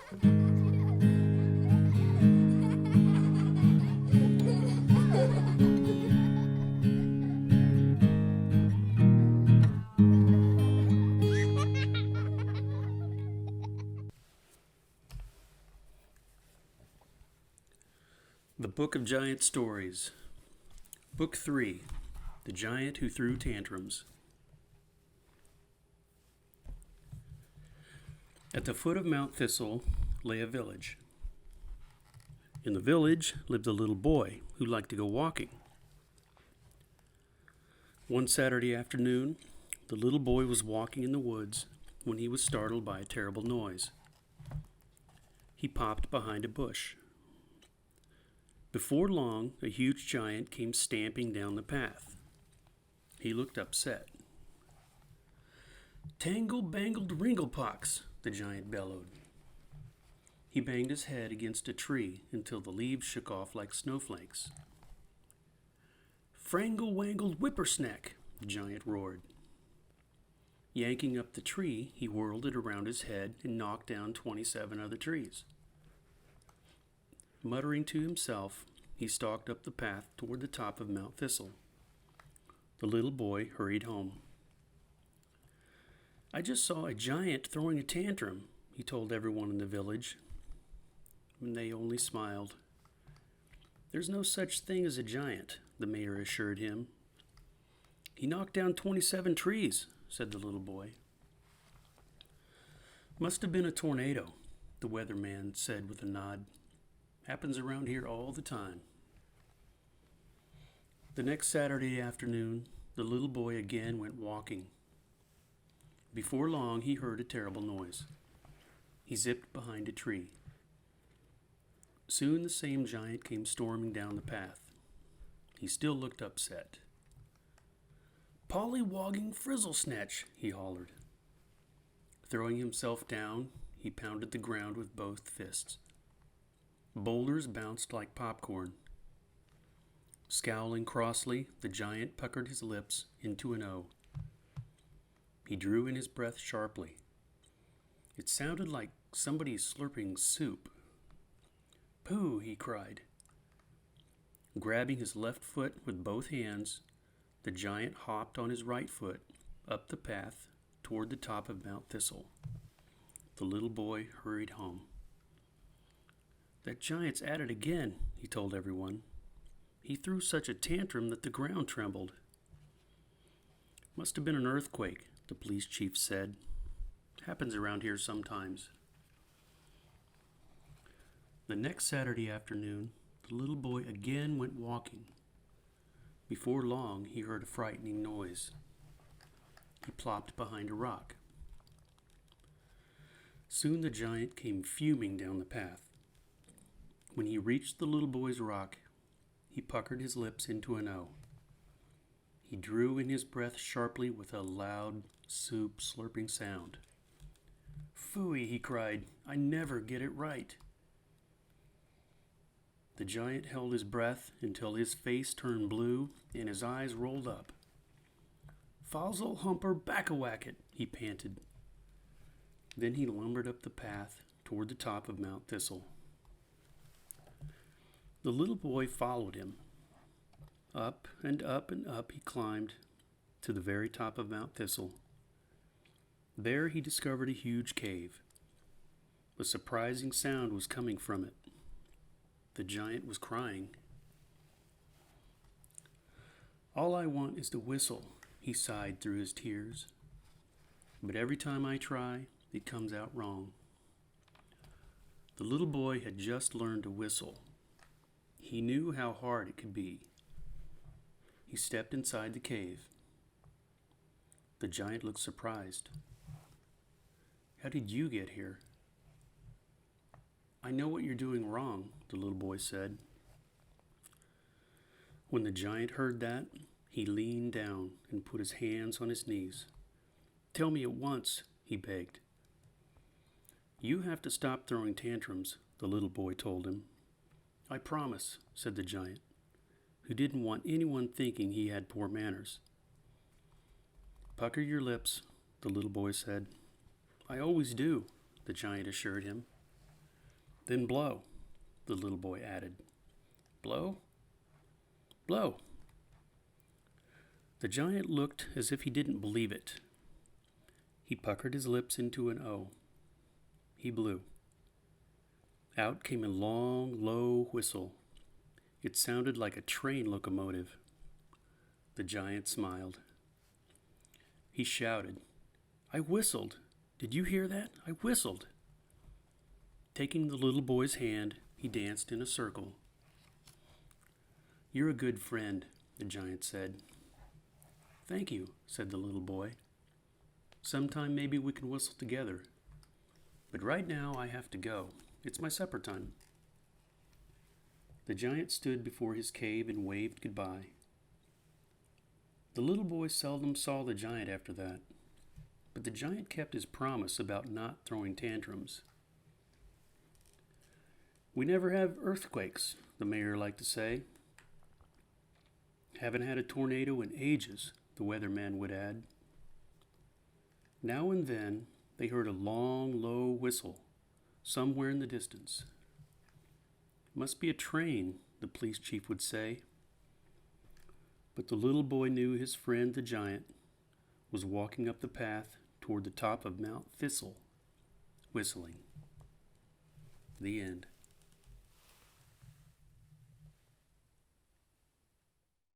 The Book of Giant Stories. Book 3. The Giant Who Threw Tantrums. At the foot of Mount Thistle lay a village. In the village lived a little boy who liked to go walking. One Saturday afternoon, the little boy was walking in the woods when he was startled by a terrible noise. He popped behind a bush. Before long, a huge giant came stamping down the path. He looked upset. "Tangle-bangled ringlepox," the giant bellowed. He banged his head against a tree until the leaves shook off like snowflakes. "Frangle-wangled whippersnack," the giant roared. Yanking up the tree, he whirled it around his head and knocked down 27 other trees. Muttering to himself, he stalked up the path toward the top of Mount Thistle. The little boy hurried home. "I just saw a giant throwing a tantrum," he told everyone in the village, and they only smiled. "There's no such thing as a giant," the mayor assured him. "He knocked down 27 trees," said the little boy. "Must have been a tornado," the weatherman said with a nod. "Happens around here all the time." The next Saturday afternoon, the little boy again went walking. Before long, he heard a terrible noise. He zipped behind a tree. Soon the same giant came storming down the path. He still looked upset. "Pollywogging frizzle-snatch," he hollered. Throwing himself down, he pounded the ground with both fists. Boulders bounced like popcorn. Scowling crossly, the giant puckered his lips into an O. He drew in his breath sharply. It sounded like somebody slurping soup. "Pooh!" he cried. Grabbing his left foot with both hands, the giant hopped on his right foot up the path toward the top of Mount Thistle. The little boy hurried home. "That giant's at it again," he told everyone. "He threw such a tantrum that the ground trembled." "Must have been an earthquake," the police chief said. "Happens around here sometimes." The next Saturday afternoon, the little boy again went walking. Before long, he heard a frightening noise. He plopped behind a rock. Soon the giant came fuming down the path. When he reached the little boy's rock, he puckered his lips into an O. He drew in his breath sharply with a loud, soup-slurping sound. "Phooey!" he cried. "I never get it right." The giant held his breath until his face turned blue and his eyes rolled up. "Fozzle humper backawacket," he panted. Then he lumbered up the path toward the top of Mount Thistle. The little boy followed him. Up and up and up he climbed to the very top of Mount Thistle. There he discovered a huge cave. A surprising sound was coming from it. The giant was crying. "All I want is to whistle," he sighed through his tears. "But every time I try, it comes out wrong." The little boy had just learned to whistle. He knew how hard it could be. He stepped inside the cave. The giant looked surprised. "How did you get here?" "I know what you're doing wrong," the little boy said. When the giant heard that, he leaned down and put his hands on his knees. "Tell me at once," he begged. "You have to stop throwing tantrums," the little boy told him. "I promise," said the giant, who didn't want anyone thinking he had poor manners. "Pucker your lips," the little boy said. "I always do," the giant assured him. Then blow, the little boy added. Blow? Blow. The giant looked as if he didn't believe it. He puckered his lips into an O. He blew. Out came a long, low whistle. It sounded like a train locomotive. The giant smiled. He shouted, I whistled. Did you hear that? I whistled. Taking the little boy's hand, he danced in a circle. You're a good friend, the giant said. Thank you, said the little boy. Sometime maybe we can whistle together. But right now I have to go. It's my supper time. The giant stood before his cave and waved goodbye. The little boy seldom saw the giant after that, but the giant kept his promise about not throwing tantrums. We never have earthquakes, the mayor liked to say. Haven't had a tornado in ages, the weatherman would add. Now and then they heard a long, low whistle somewhere in the distance. Must be a train, the police chief would say. But the little boy knew his friend the giant was walking up the path toward the top of Mount Thistle, whistling. The end.